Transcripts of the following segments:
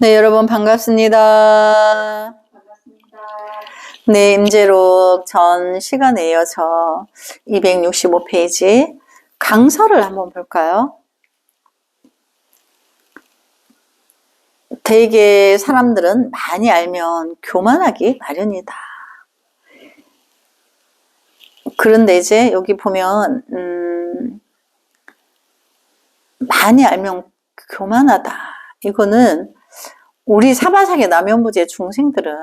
네, 여러분 반갑습니다. 네, 임재록 전 시간에 이어서 265페이지 강서를 한번 볼까요? 대개 사람들은 많이 알면 교만하기 마련이다. 그런데 이제 여기 보면 많이 알면 교만하다. 이거는 우리 사바삭의 남연부제 중생들은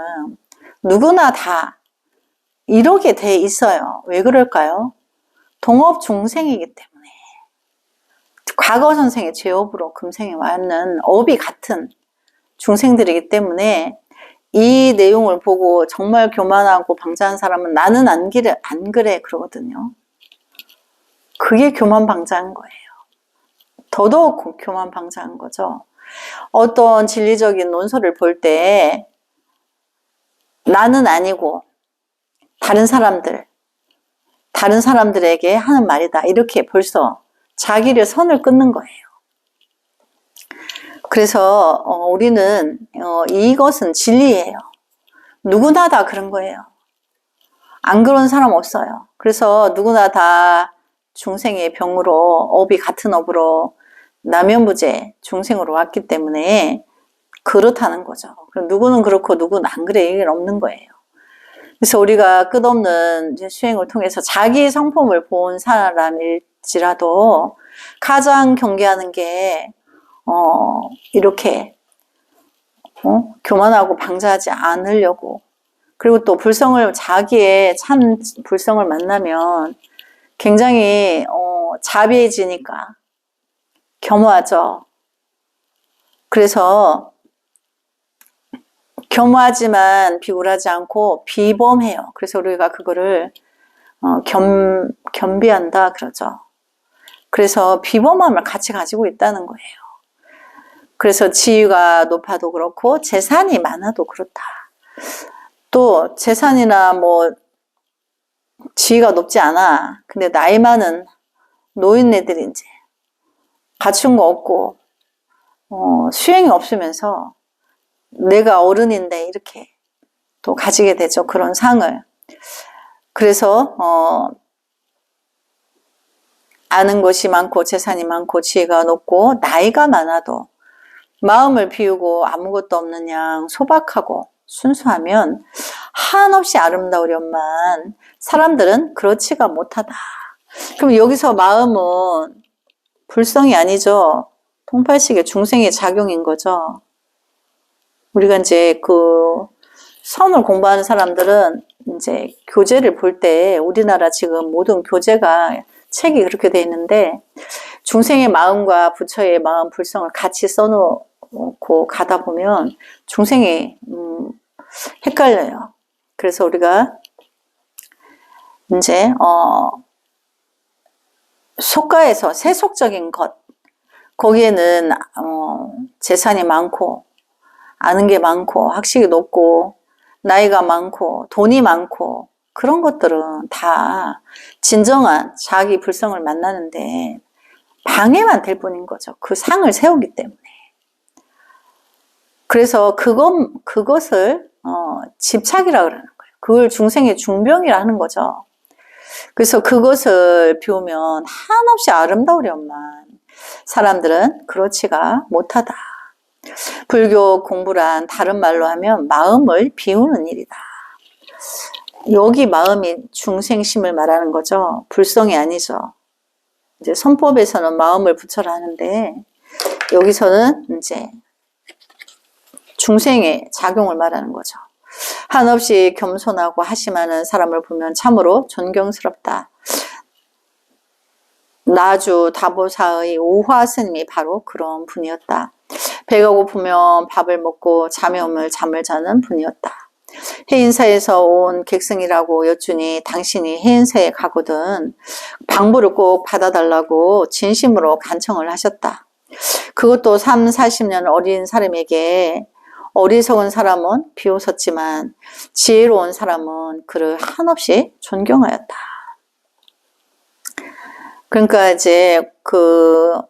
누구나 다 이렇게 돼 있어요. 왜 그럴까요? 동업 중생이기 때문에 과거 선생의 죄업으로 금생에 왔는 업이 같은 중생들이기 때문에 이 내용을 보고 정말 교만하고 방자한 사람은 나는 안 그래 그러거든요. 그게 교만방자한 거예요. 더더욱 교만방자한 거죠. 어떤 진리적인 논설을 볼 때 나는 아니고 다른 사람들에게 하는 말이다. 이렇게 벌써 자기를 선을 끊는 거예요. 그래서 우리는 이것은 진리예요. 누구나 다 그런 거예요. 안 그런 사람 없어요. 그래서 누구나 다 중생의 병으로 업이 같은 업으로 남연부제 중생으로 왔기 때문에 그렇다는 거죠. 그럼 누구는 그렇고 누구는 안 그래 이게 없는 거예요. 그래서 우리가 끝없는 수행을 통해서 자기 성품을 본 사람일지라도 가장 경계하는 게 이렇게 교만하고 방자하지 않으려고, 그리고 또 자기의 참 불성을 만나면 굉장히 자비해지니까 겸허하죠. 그래서 겸허하지만 비굴하지 않고 비범해요. 그래서 우리가 그거를 겸비한다 그러죠. 그래서 비범함을 같이 가지고 있다는 거예요. 그래서 지위가 높아도 그렇고 재산이 많아도 그렇다. 또 재산이나 뭐 지위가 높지 않아. 근데 나이 많은 노인네들이 이제 갖춘 거 없고 수행이 없으면서 내가 어른인데 이렇게 또 가지게 되죠. 그런 상을. 그래서 아는 것이 많고 재산이 많고 지혜가 높고 나이가 많아도 마음을 비우고 아무것도 없는 양 소박하고 순수하면 한없이 아름다우련만 사람들은 그렇지가 못하다. 그럼 여기서 마음은 불성이 아니죠. 통팔식의 중생의 작용인 거죠. 우리가 이제 그 선을 공부하는 사람들은 이제 교재를 볼 때 우리나라 지금 모든 교재가 책이 그렇게 돼 있는데 중생의 마음과 부처의 마음 불성을 같이 써놓고 가다 보면 중생이 헷갈려요. 그래서 우리가 이제 속가에서 세속적인 것, 거기에는 재산이 많고 아는 게 많고 학식이 높고 나이가 많고 돈이 많고 그런 것들은 다 진정한 자기 불성을 만나는데 방해만 될 뿐인 거죠. 그 상을 세우기 때문에. 그래서 그것을 집착이라 그러는 거예요. 그걸 중생의 중병이라 하는 거죠. 그래서 그것을 비우면 한없이 아름다우련만 사람들은 그렇지가 못하다. 불교 공부란 다른 말로 하면 마음을 비우는 일이다. 여기 마음이 중생심을 말하는 거죠. 불성이 아니죠. 이제 선법에서는 마음을 부처라 하는데 여기서는 이제 중생의 작용을 말하는 거죠. 한없이 겸손하고 하심하는 사람을 보면 참으로 존경스럽다. 나주 다보사의 오화 스님이 바로 그런 분이었다. 배가 고프면 밥을 먹고 잠이 오면 잠을 자는 분이었다. 해인사에서 온 객승이라고 여쭈니 당신이 해인사에 가거든 방부를 꼭 받아달라고 진심으로 간청을 하셨다. 그것도 30-40년 어린 사람에게 어리석은 사람은 비웃었지만 지혜로운 사람은 그를 한없이 존경하였다. 그러니까 이제 그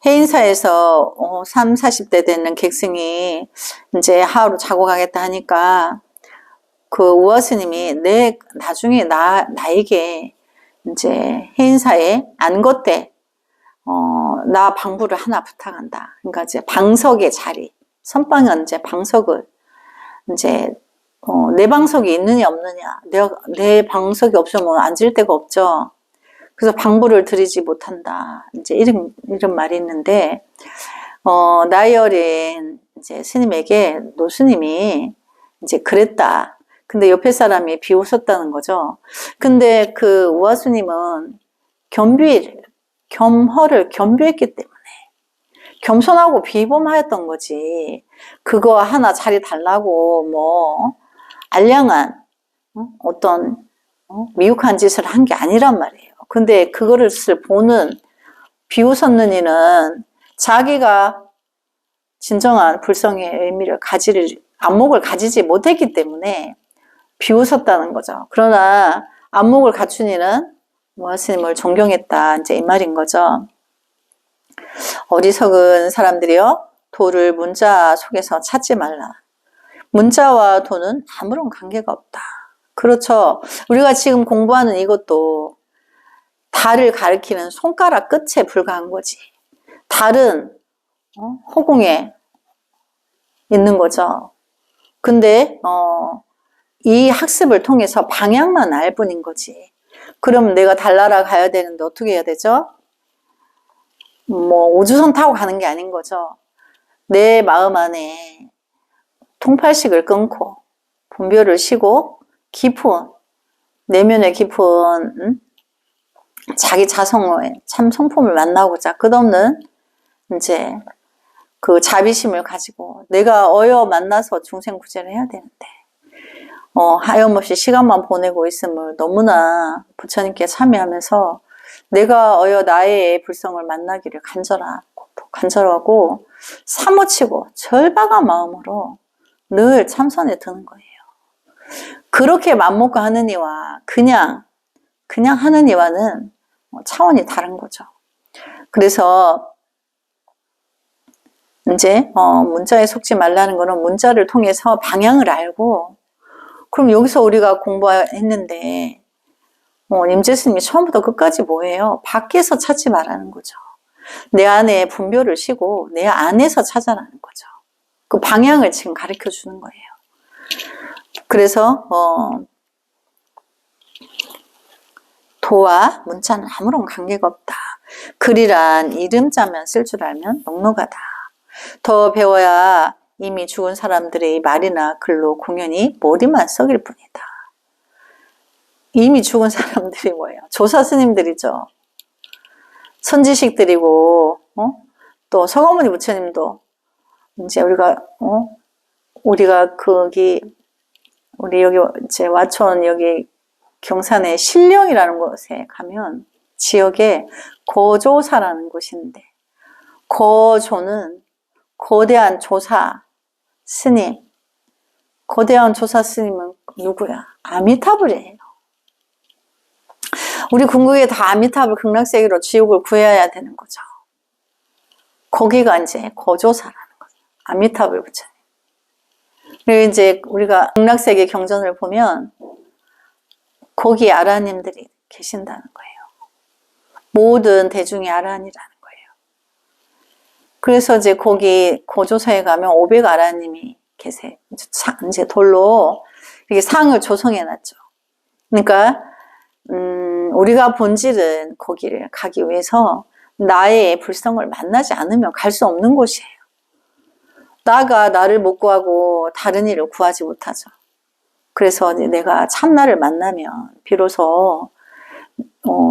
해인사에서 3, 40대 되는 객승이 이제 하루로 자고 가겠다 하니까 그 우화스님이 나중에 나에게 이제 해인사에 안거 때 나 방부를 하나 부탁한다. 그러니까 이제 방석의 자리, 선방은 이제 방석을 이제 내 방석이 있느냐 없느냐, 내 방석이 없으면 앉을 데가 없죠. 그래서 방부를 드리지 못한다. 이제 이런 말이 있는데, 나이 어린 이제 스님에게 노스님이 이제 그랬다. 근데 옆에 사람이 비웃었다는 거죠. 근데 그 우화스님은 겸허를 겸비했기 때문에 겸손하고 비범하였던 거지. 그거 하나 자리 달라고 뭐 알량한 어떤 미혹한 짓을 한 게 아니란 말이에요. 근데 그거를 보는 비웃었는 이는 자기가 진정한 불성의 의미를 안목을 가지지 못했기 때문에 비웃었다는 거죠. 그러나 안목을 갖춘 이는 우화스님을 존경했다. 이제 이 말인 거죠. 어리석은 사람들이요, 도를 문자 속에서 찾지 말라. 문자와 도는 아무런 관계가 없다. 그렇죠. 우리가 지금 공부하는 이것도 달을 가리키는 손가락 끝에 불과한 거지. 달은 허공에 있는 거죠. 근데 이 학습을 통해서 방향만 알 뿐인 거지. 그럼 내가 달나라 가야 되는데 어떻게 해야 되죠? 뭐 우주선 타고 가는 게 아닌 거죠. 내 마음 안에 통팔식을 끊고 분별을 쉬고 깊은 내면의 깊은 자기 자성의 참 성품을 만나고자 끝없는 이제 그 자비심을 가지고 내가 만나서 중생 구제를 해야 되는데 하염없이 시간만 보내고 있음을 너무나 부처님께 참여하면서 내가 나의 불성을 만나기를 간절하고 사무치고 절박한 마음으로 늘 참선에 드는 거예요. 그렇게 맘먹고 하는 이와 그냥 하는 이와는 차원이 다른 거죠. 그래서 이제 문자에 속지 말라는 거는 문자를 통해서 방향을 알고, 그럼 여기서 우리가 공부했는데 임재스님이 처음부터 끝까지 뭐예요? 밖에서 찾지 말라는 거죠. 내 안에 분별을 쉬고 내 안에서 찾아라는 거죠. 그 방향을 지금 가르쳐 주는 거예요. 그래서 도와 문자는 아무런 관계가 없다. 글이란 이름자만 쓸 줄 알면 넉넉하다. 더 배워야 이미 죽은 사람들의 말이나 글로 공연히 머리만 썩일 뿐이다. 이미 죽은 사람들이 뭐예요? 조사 스님들이죠. 선지식들이고, 또 서가모니 부처님도 이제 우리가 우리 여기 이제 와촌 여기 경산의 신령이라는 곳에 가면 지역에 거조사라는 곳인데, 거조는 거대한 조사 스님, 거대한 조사 스님은 누구야? 아미타불이에요. 우리 궁극에 다 아미타불 극락세계로 지옥을 구해야 되는 거죠. 거기가 이제 거조사라는 거죠. 아미타불 부처님. 그리고 이제 우리가 극락세계 경전을 보면 거기 아라님들이 계신다는 거예요. 모든 대중이 아라한이라는 거예요. 그래서 이제 거기 거조사에 가면 500 아라님이 계세요. 이제 돌로 이렇게 상을 조성해 놨죠. 그러니까 우리가 본질은 거기를 가기 위해서 나의 불성을 만나지 않으면 갈 수 없는 곳이에요. 나가 나를 못 구하고 다른 이를 구하지 못하죠. 그래서 내가 참나를 만나면 비로소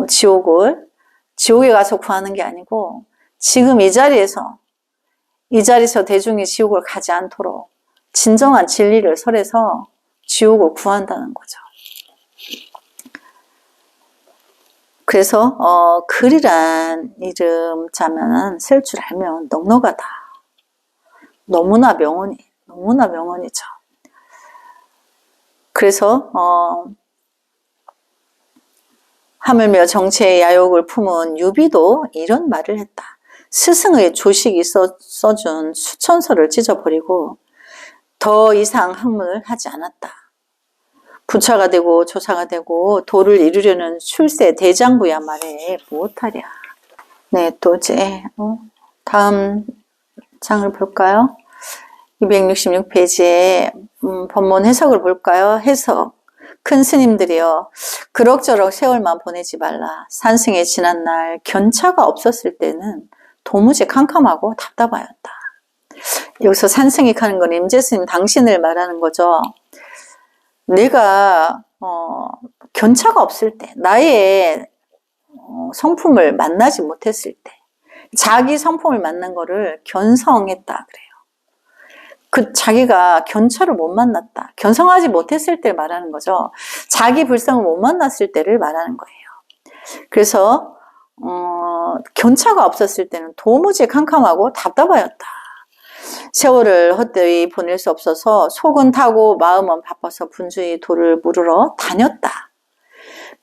지옥에 가서 구하는 게 아니고 지금 이 자리에서 대중이 지옥을 가지 않도록 진정한 진리를 설해서 지옥을 구한다는 거죠. 그래서 글이란 이름자면은 쓸 줄 알면 넉넉하다. 너무나 명언이죠. 그래서 하물며 정체의 야욕을 품은 유비도 이런 말을 했다. 스승의 조식이 써준 수천서를 찢어버리고 더 이상 학문을 하지 않았다. 부차가 되고 조사가 되고 도를 이루려는 출세 대장부야 말해 못하랴. 네, 또 이제 다음 장을 볼까요? 266페이지에 본문 해석을 볼까요? 해석. 큰 스님들이여 그럭저럭 세월만 보내지 말라. 산승의 지난 날 견차가 없었을 때는 도무지 캄캄하고 답답하였다. 여기서 산승이 하는 건 임재스님 당신을 말하는 거죠. 내가 견차가 없을 때, 나의 성품을 만나지 못했을 때, 자기 성품을 만난 거를 견성했다 그래요. 그 자기가 견차를 못 만났다. 견성하지 못했을 때를 말하는 거죠. 자기 불성을 못 만났을 때를 말하는 거예요. 그래서 견차가 없었을 때는 도무지 캄캄하고 답답하였다. 세월을 헛되이 보낼 수 없어서 속은 타고 마음은 바빠서 분주히 도를 물으러 다녔다.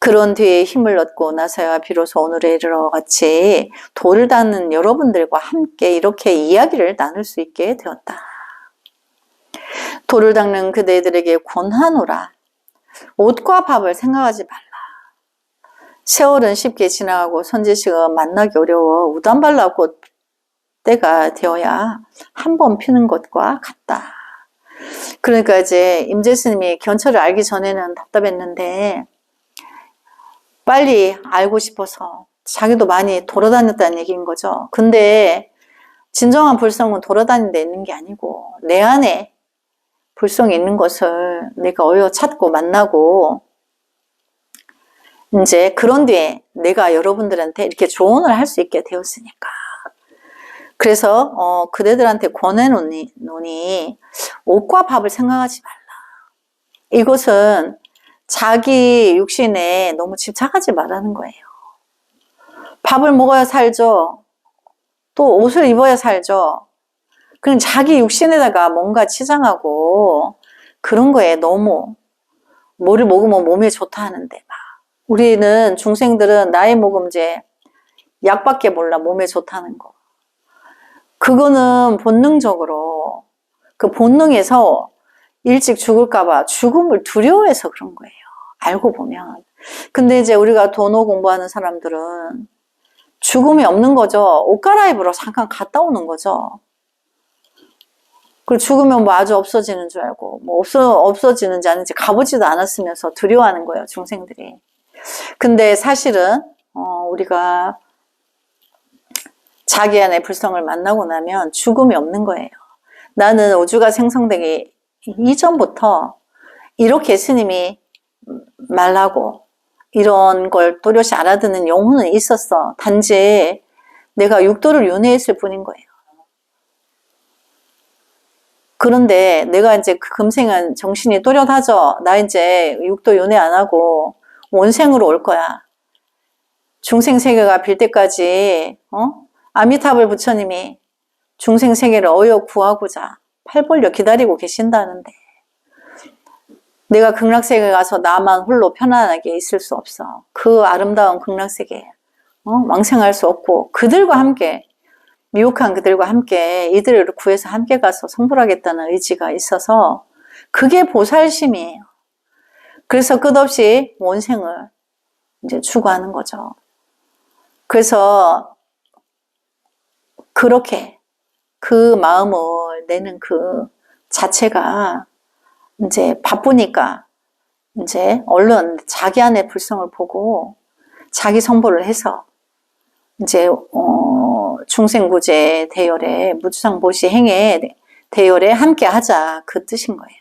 그런 뒤에 힘을 얻고 나서야 비로소 오늘에 이르러 같이 도를 닦는 여러분들과 함께 이렇게 이야기를 나눌 수 있게 되었다. 도를 닦는 그대들에게 권하노라. 옷과 밥을 생각하지 말라. 세월은 쉽게 지나가고 선지식은 만나기 어려워 우단발라꽃 때가 되어야 한 번 피는 것과 같다. 그러니까 이제 임재스님이 견처를 알기 전에는 답답했는데 빨리 알고 싶어서 자기도 많이 돌아다녔다는 얘기인 거죠. 근데 진정한 불성은 돌아다니는 데 있는 게 아니고 내 안에 불성이 있는 것을 내가 어여 찾고 만나고 이제 그런 뒤에 내가 여러분들한테 이렇게 조언을 할 수 있게 되었으니까. 그래서 그대들한테 권해놓으니 옷과 밥을 생각하지 말라. 이것은 자기 육신에 너무 집착하지 말라는 거예요. 밥을 먹어야 살죠. 또 옷을 입어야 살죠. 그럼 자기 육신에다가 뭔가 치장하고 그런 거에 너무 뭐를 먹으면 몸에 좋다 하는데 막 우리는 중생들은 나이 먹으면 이제 약밖에 몰라 몸에 좋다는 거. 그거는 본능적으로 그 본능에서 일찍 죽을까봐 죽음을 두려워해서 그런 거예요. 알고 보면. 근데 이제 우리가 도노 공부하는 사람들은 죽음이 없는 거죠. 옷 갈아입으러 잠깐 갔다 오는 거죠. 그리고 죽으면 뭐 아주 없어지는 줄 알고 뭐 없어지는지 아닌지 가보지도 않았으면서 두려워하는 거예요. 중생들이. 근데 사실은 우리가 자기 안의 불성을 만나고 나면 죽음이 없는 거예요. 나는 우주가 생성되기 이전부터 이렇게 스님이 말하고 이런 걸 또렷이 알아듣는 영혼은 있었어. 단지 내가 육도를 윤회했을 뿐인 거예요. 그런데 내가 이제 그 금생은 정신이 또렷하죠. 나 이제 육도 윤회 안 하고 원생으로 올 거야. 중생 세계가 빌 때까지 아미타불 부처님이 중생 세계를 어여 구하고자 팔 벌려 기다리고 계신다는데 내가 극락세계 가서 나만 홀로 편안하게 있을 수 없어. 그 아름다운 극락세계 왕생할 수 없고 그들과 함께 미혹한 그들과 함께 이들을 구해서 함께 가서 성불하겠다는 의지가 있어서 그게 보살심이에요. 그래서 끝없이 원생을 이제 추구하는 거죠. 그래서 그렇게 그 마음을 내는 그 자체가 이제 바쁘니까 이제 얼른 자기 안의 불성을 보고 자기 성불을 해서 이제 중생구제 대열에 무주상보시 행해 대열에 함께 하자 그 뜻인 거예요.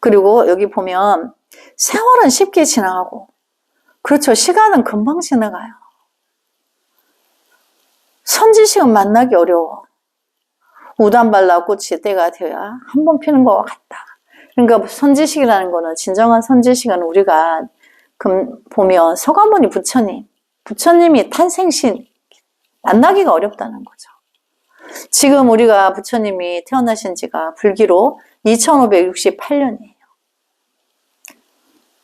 그리고 여기 보면 세월은 쉽게 지나가고 그렇죠. 시간은 금방 지나가요. 선지식은 만나기 어려워. 우단발라 꽃이 때가 되어야 한 번 피는 것과 같다. 그러니까 선지식이라는 거는 진정한 선지식은 우리가 보면 서가모니 부처님이 탄생신 만나기가 어렵다는 거죠. 지금 우리가 부처님이 태어나신 지가 불기로 2568년이에요.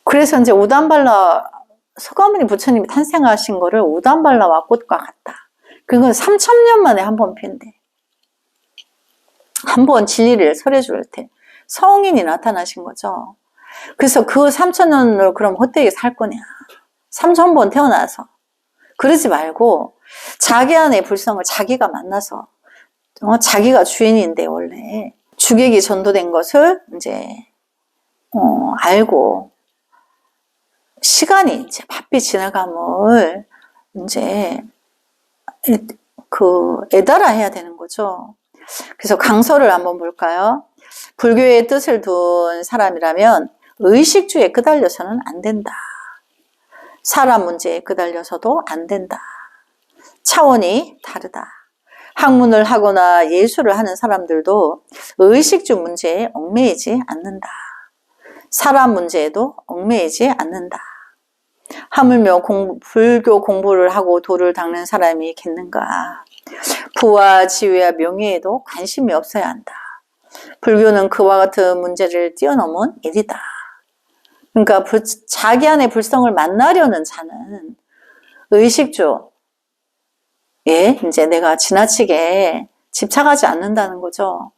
그래서 이제 우단발라 서가모니 부처님이 탄생하신 거를 우단발라와 꽃과 같다. 그건 3000년 만에 한 번 핀대. 한 번 진리를 설해 줄 때 성인이 나타나신 거죠. 그래서 그 3000년을 그럼 헛되게 살 거냐. 3000번 태어나서. 그러지 말고 자기 안의 불성을 자기가 만나서 자기가 주인인데 원래 주객이 전도된 것을 이제 알고 시간이 이제 바삐 지나감을 이제 애달아 해야 되는 거죠. 그래서 강서를 한번 볼까요? 불교의 뜻을 둔 사람이라면 의식주에 끄달려서는 안 된다. 사람 문제에 끄달려서도 안 된다. 차원이 다르다. 학문을 하거나 예술을 하는 사람들도 의식주 문제에 얽매이지 않는다. 사람 문제에도 얽매이지 않는다. 하물며 불교 공부를 하고 도를 닦는 사람이 겠는가. 부와 지위와 명예에도 관심이 없어야 한다. 불교는 그와 같은 문제를 뛰어넘은 일이다. 그러니까 자기 안의 불성을 만나려는 자는 의식주에 이제 내가 지나치게 집착하지 않는다는 거죠.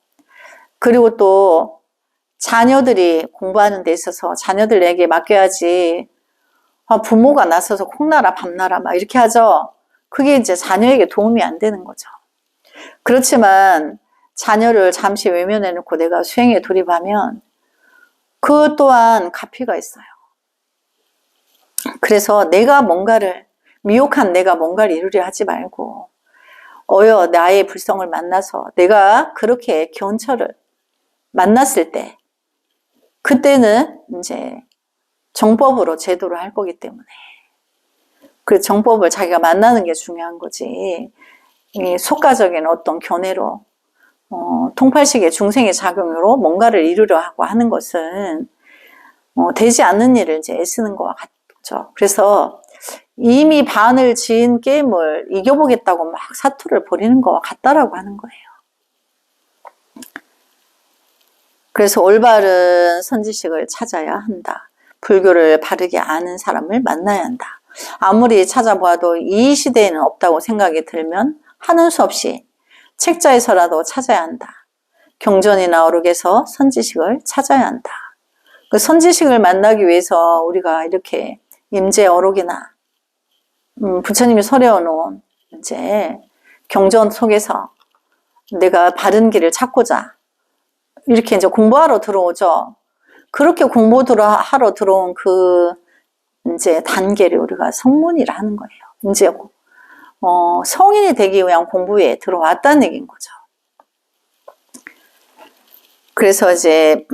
그리고 또 자녀들이 공부하는 데 있어서 자녀들에게 맡겨야지 부모가 나서서 콩나라 밤나라 막 이렇게 하죠. 그게 이제 자녀에게 도움이 안 되는 거죠. 그렇지만 자녀를 잠시 외면해 놓고 내가 수행에 돌입하면 그 또한 가피가 있어요. 그래서 미혹한 내가 뭔가를 이루려 하지 말고 나의 불성을 만나서 내가 그렇게 견처를 만났을 때 그때는 이제 정법으로 제도를 할 거기 때문에 그 정법을 자기가 만나는 게 중요한 거지. 이 속가적인 어떤 견해로 통팔식의 중생의 작용으로 뭔가를 이루려 하고 하는 것은 되지 않는 일을 이제 애쓰는 것과 같죠. 그래서 이미 반을 지은 게임을 이겨보겠다고 막 사투를 벌이는 것과 같다라고 하는 거예요. 그래서 올바른 선지식을 찾아야 한다. 불교를 바르게 아는 사람을 만나야 한다. 아무리 찾아봐도 이 시대에는 없다고 생각이 들면 하는 수 없이 책자에서라도 찾아야 한다. 경전이나 어록에서 선지식을 찾아야 한다. 그 선지식을 만나기 위해서 우리가 이렇게 임재 어록이나 부처님이 설해어 놓은 이제 경전 속에서 내가 바른 길을 찾고자 이렇게 이제 공부하러 들어오죠. 그렇게 공부하러 들어온 그 이제 단계를 우리가 성문이라 하는 거예요. 이제 성인이 되기 위한 공부에 들어왔다는 얘기인 거죠. 그래서 이제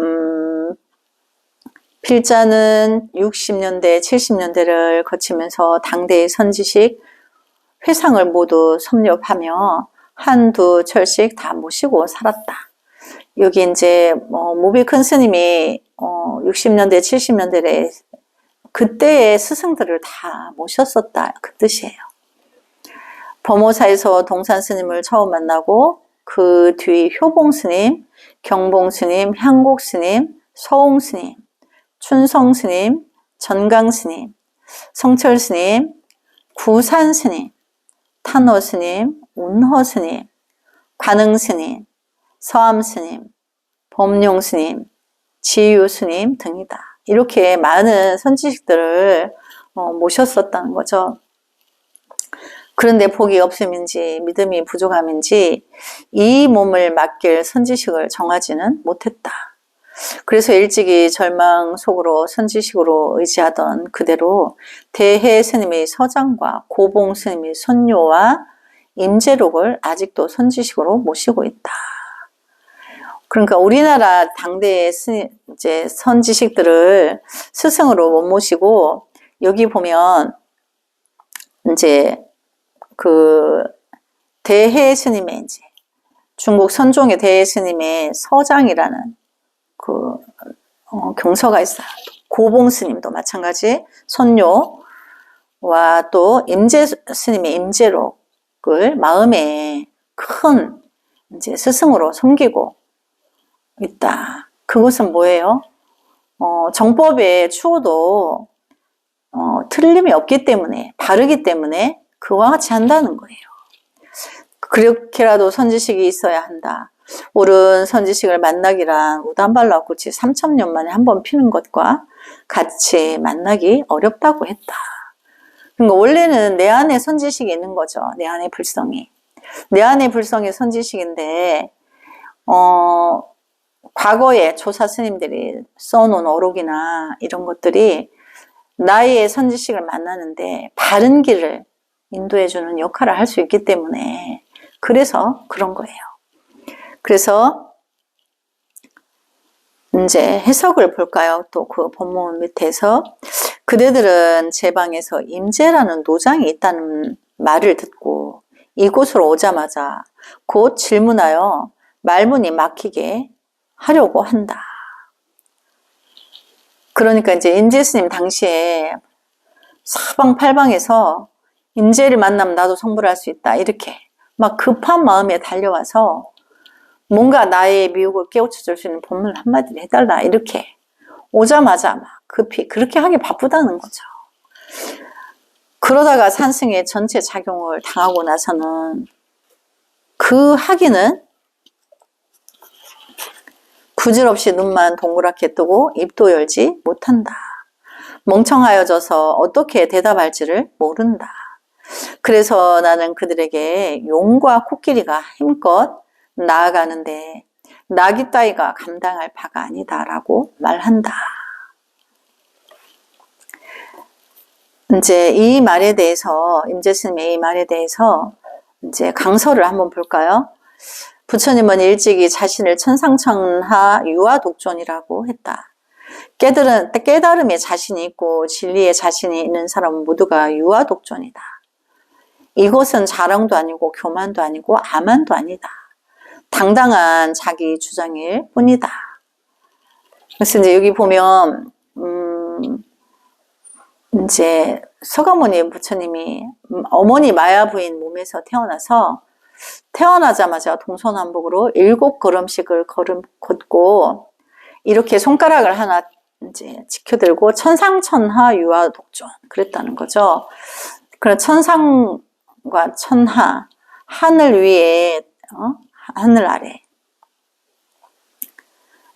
필자는 60년대, 70년대를 거치면서 당대의 선지식 회상을 모두 섭렵하며 한두 철씩 다 모시고 살았다. 여기 이제 모비 큰 스님이 60년대, 70년대에 그때의 스승들을 다 모셨었다. 그 뜻이에요. 범호사에서 동산 스님을 처음 만나고 그 뒤 효봉 스님, 경봉 스님, 향곡 스님, 서홍 스님, 춘성 스님, 전강 스님, 성철 스님, 구산 스님, 탄호 스님, 운허 스님, 관흥 스님, 서암 스님, 법룡 스님, 지유 스님 등이다. 이렇게 많은 선지식들을 모셨었다는 거죠. 그런데 복이 없음인지 믿음이 부족함인지 이 몸을 맡길 선지식을 정하지는 못했다. 그래서 일찍이 절망 속으로 선지식으로 의지하던 그대로 대해 스님의 서장과 고봉 스님의 선료와 임재록을 아직도 선지식으로 모시고 있다. 그러니까 우리나라 당대의 이제 선지식들을 스승으로 못 모시고 여기 보면 이제 그 대해 스님의 이제 중국 선종의 대해 스님의 서장이라는 그 경서가 있어요. 고봉 스님도 마찬가지 선료와 또 임재 스님의 임재록을 마음에 큰 이제 스승으로 섬기고 있다. 그것은 뭐예요? 정법의 추호도 틀림이 없기 때문에 바르기 때문에 그와 같이 한다는 거예요. 그렇게라도 선지식이 있어야 한다. 옳은 선지식을 만나기란 우단발라꽃이 3000년 만에 한 번 피는 것과 같이 만나기 어렵다고 했다. 그러니까 원래는 내 안에 선지식이 있는 거죠. 내 안에 불성이. 내 안에 불성이 선지식인데 과거에 조사 스님들이 써놓은 어록이나 이런 것들이 나의 선지식을 만나는데 바른 길을 인도해주는 역할을 할 수 있기 때문에 그래서 그런 거예요. 그래서 이제 해석을 볼까요? 또 그 본문 밑에서 그대들은 제 방에서 임재라는 노장이 있다는 말을 듣고 이곳으로 오자마자 곧 질문하여 말문이 막히게 하려고 한다. 그러니까 이제 임재스님 당시에 사방팔방에서 임재를 만나면 나도 성불할 수 있다. 이렇게 막 급한 마음에 달려와서 뭔가 나의 미혹을 깨우쳐줄 수 있는 본문 한마디를 해달라. 이렇게 오자마자 막 급히 그렇게 하기 바쁘다는 거죠. 그러다가 산승의 전체 작용을 당하고 나서는 그 학위는 부질없이 눈만 동그랗게 뜨고 입도 열지 못한다. 멍청하여져서 어떻게 대답할지를 모른다. 그래서 나는 그들에게 용과 코끼리가 힘껏 나아가는데 나귀 따위가 감당할 바가 아니다라고 말한다. 이제 이 말에 대해서 임재스님의 이 말에 대해서 이제 강서를 한번 볼까요? 부처님은 일찍이 자신을 천상천하 유아독존이라고 했다. 깨달음에 자신이 있고 진리에 자신이 있는 사람은 모두가 유아독존이다. 이것은 자랑도 아니고 교만도 아니고 아만도 아니다. 당당한 자기 주장일 뿐이다. 그래서 이제 여기 보면 이제 서가모니 부처님이 어머니 마야 부인 몸에서 태어나서 태어나자마자 동서남북으로 7걸음씩을 걷고 이렇게 손가락을 하나 이제 지켜들고 천상천하 유아독존 그랬다는 거죠. 그런 천상과 천하, 하늘 위에 하늘 아래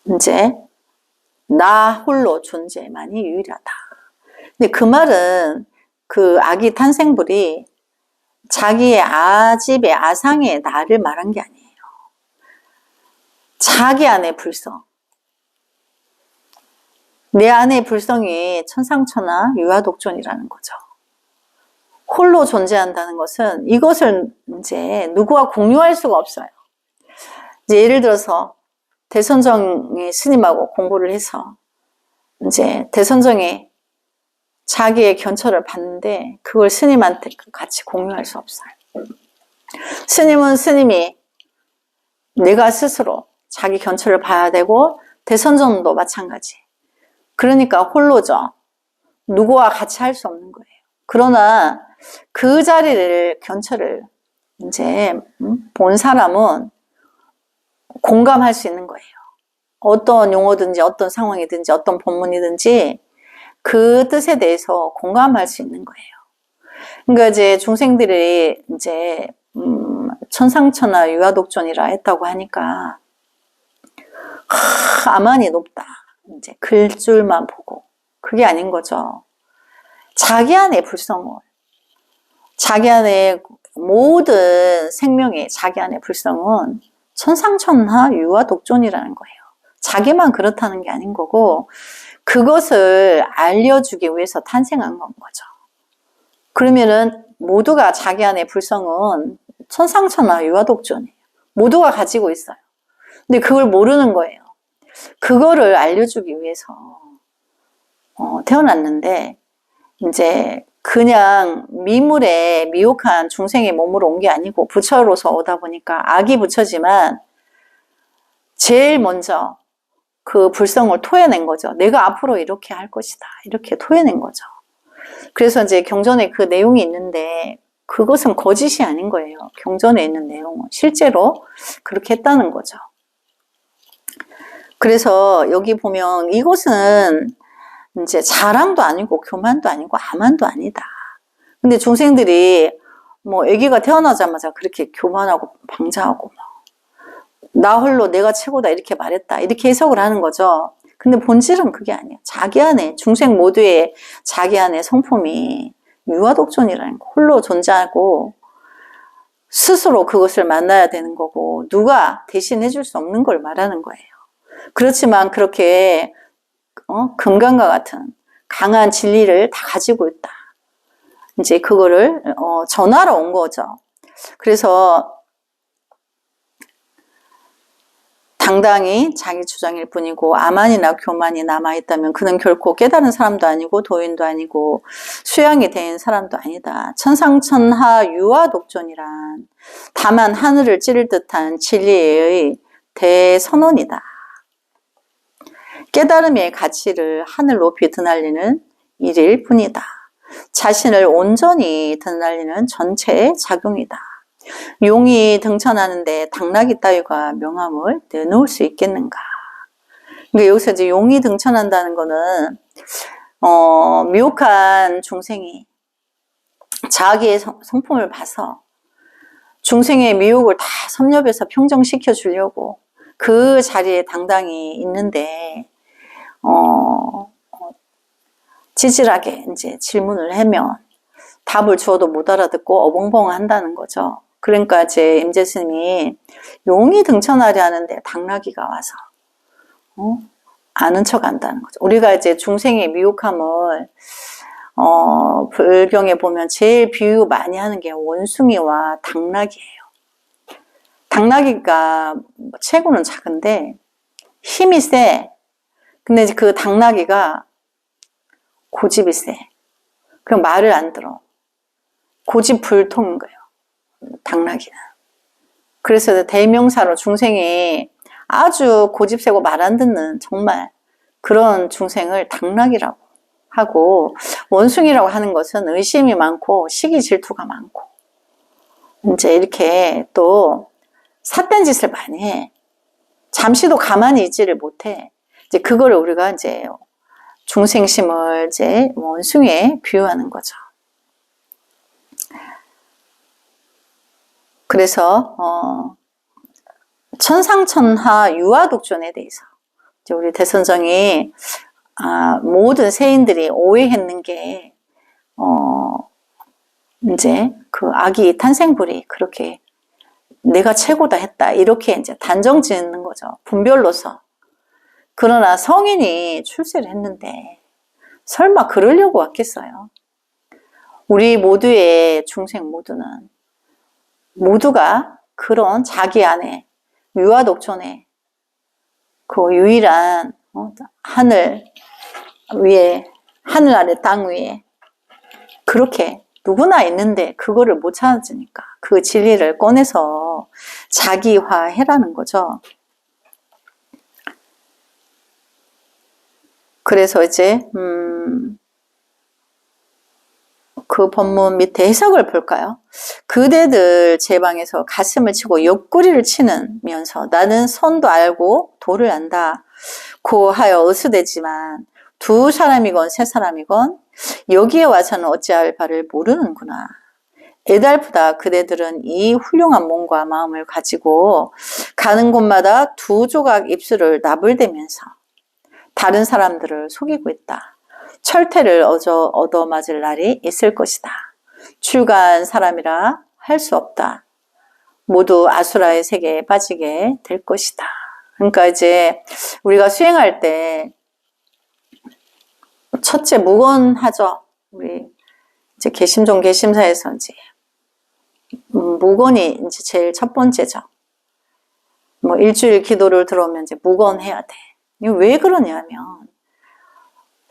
이제 나 홀로 존재만이 유일하다. 근데 그 말은 그 아기 탄생불이 자기의 아집의 아상의 나를 말한 게 아니에요. 자기 안의 불성. 내 안의 불성이 천상천하 유아독존이라는 거죠. 홀로 존재한다는 것은 이것을 이제 누구와 공유할 수가 없어요. 이제 예를 들어서 대선정의 스님하고 공부를 해서 이제 대선정이 자기의 견처를 받는데 그걸 스님한테 같이 공유할 수 없어요. 스님은 스님이 내가 스스로 자기 견처를 봐야 되고 대선정도 마찬가지. 그러니까 홀로죠. 누구와 같이 할 수 없는 거예요. 그러나 그 자리를 견처를 이제 본 사람은 공감할 수 있는 거예요. 어떤 용어든지 어떤 상황이든지 어떤 본문이든지 그 뜻에 대해서 공감할 수 있는 거예요. 그러니까 이제 중생들이 이제 천상천하 유아독존이라 했다고 하니까 아만이 높다. 이제 글줄만 보고 그게 아닌 거죠. 자기 안의 불성을 자기 안의 모든 생명의 자기 안의 불성은 천상천하 유아독존이라는 거예요. 자기만 그렇다는 게 아닌 거고 그것을 알려주기 위해서 탄생한 건 거죠. 그러면은 모두가 자기 안의 불성은 천상천하 유아독존이에요. 모두가 가지고 있어요. 근데 그걸 모르는 거예요. 그거를 알려주기 위해서 태어났는데 이제 그냥 미물에 미혹한 중생의 몸으로 온 게 아니고 부처로서 오다 보니까 아기 부처지만 제일 먼저 그 불성을 토해낸 거죠. 내가 앞으로 이렇게 할 것이다. 이렇게 토해낸 거죠. 그래서 이제 경전에 그 내용이 있는데 그것은 거짓이 아닌 거예요. 경전에 있는 내용은 실제로 그렇게 했다는 거죠. 그래서 여기 보면 이것은 이제 자랑도 아니고 교만도 아니고 아만도 아니다. 근데 중생들이 뭐 아기가 태어나자마자 그렇게 교만하고 방자하고 나 홀로 내가 최고다 이렇게 말했다 이렇게 해석을 하는 거죠. 근데 본질은 그게 아니에요. 자기 안에 중생 모두의 자기 안에 성품이 유아독존이라는 거, 홀로 존재하고 스스로 그것을 만나야 되는 거고 누가 대신해 줄 수 없는 걸 말하는 거예요. 그렇지만 그렇게 금강과 같은 강한 진리를 다 가지고 있다. 이제 그거를 전하러 온 거죠. 그래서 당당히 자기 주장일 뿐이고 아만이나 교만이 남아있다면 그는 결코 깨달은 사람도 아니고 도인도 아니고 수양이 된 사람도 아니다. 천상천하 유아독존이란 다만 하늘을 찌를 듯한 진리의 대선언이다. 깨달음의 가치를 하늘 높이 드날리는 일일 뿐이다. 자신을 온전히 드날리는 전체의 작용이다. 용이 등천하는데 당나귀 따위가 명함을 내놓을 수 있겠는가? 그러니까 여기서 이제 용이 등천한다는 거는 미혹한 중생이 자기의 성품을 봐서 중생의 미혹을 다 섭렵해서 평정시켜 주려고 그 자리에 당당히 있는데 찌질하게 이제 질문을 하면 답을 주어도 못 알아듣고 어벙벙한다는 거죠. 그러니까 이제 임재 스님이 용이 등천하려 하는데 당나귀가 와서 아는 척 한다는 거죠. 우리가 이제 중생의 미혹함을 불경에 보면 제일 비유 많이 하는 게 원숭이와 당나귀예요. 당나귀가 체구는 작은데 힘이 세. 근데 이제 그 당나귀가 고집이 세. 그럼 말을 안 들어. 고집불통인 거예요. 당나귀는. 그래서 대명사로 중생이 아주 고집세고 말 안 듣는 정말 그런 중생을 당나귀라고 하고 원숭이라고 하는 것은 의심이 많고 시기 질투가 많고 이제 이렇게 또 삿된 짓을 많이 해. 잠시도 가만히 있지를 못해. 이제 그거를 우리가 이제 중생심을 이제 원숭이에 비유하는 거죠. 그래서 천상천하 유아독존에 대해서 이제 우리 대선정이 모든 세인들이 오해했는 게 이제 그 아기 탄생불이 그렇게 내가 최고다 했다 이렇게 이제 단정 짓는 거죠. 분별로서. 그러나 성인이 출세를 했는데 설마 그러려고 왔겠어요? 우리 모두의 중생 모두가 그런 자기 안에 유아독존에 그 유일한 하늘 위에 하늘 아래 땅 위에 그렇게 누구나 있는데 그거를 못 찾으니까 그 진리를 꺼내서 자기화해라는 거죠. 그래서 이제 그 본문 밑에 해석을 볼까요? 그대들 제 방에서 가슴을 치고 옆구리를 치면서 나는 선도 알고 도를 안다 고하여 어수되지만 두 사람이건 세 사람이건 여기에 와서는 어찌할 바를 모르는구나. 애달프다. 그대들은 이 훌륭한 몸과 마음을 가지고 가는 곳마다 두 조각 입술을 나불대면서 다른 사람들을 속이고 있다. 철퇴를 얻어맞을 날이 있을 것이다. 출가한 사람이라 할 수 없다. 모두 아수라의 세계에 빠지게 될 것이다. 그러니까 이제 우리가 수행할 때 첫째 무건하죠. 우리 이제 개심종 개심사에서 이제 무건이 이제 제일 첫 번째죠. 뭐 일주일 기도를 들어오면 이제 무건해야 돼. 이거 왜 그러냐면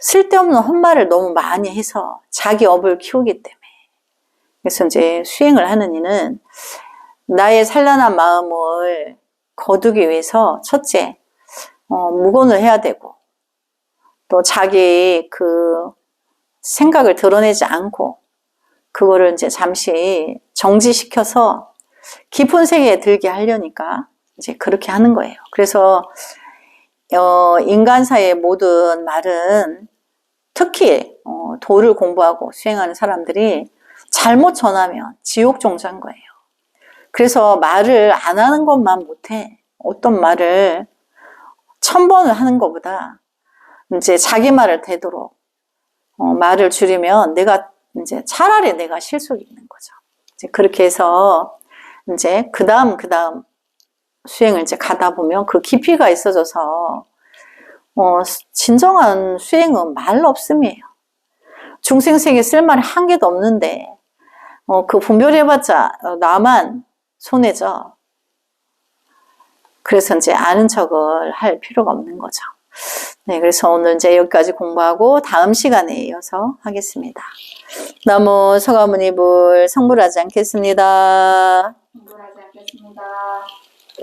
쓸데없는 헛말을 너무 많이 해서 자기 업을 키우기 때문에. 그래서 이제 수행을 하는 이는 나의 산란한 마음을 거두기 위해서 첫째 무건을 해야 되고 또 자기 그 생각을 드러내지 않고 그거를 이제 잠시 정지시켜서 깊은 세계에 들게 하려니까 이제 그렇게 하는 거예요. 그래서 인간사의 모든 말은 특히 도를 공부하고 수행하는 사람들이 잘못 전하면 지옥 종자인 거예요. 그래서 말을 안 하는 것만 못해. 어떤 말을 1000번을 하는 것보다 이제 자기 말을 되도록 말을 줄이면 내가 이제 차라리 내가 실속이 있는 거죠. 이제 그렇게 해서 이제 그 다음 수행을 이제 가다 보면 그 깊이가 있어져서 진정한 수행은 말 없음이에요. 중생세계에 쓸 말이 한 개도 없는데 그 분별해봤자 나만 손해죠. 그래서 이제 아는 척을 할 필요가 없는 거죠. 네, 그래서 오늘 이제 여기까지 공부하고 다음 시간에 이어서 하겠습니다. 나무 서가모니 불 성불하지 않겠습니다. 성불하지 않겠습니다.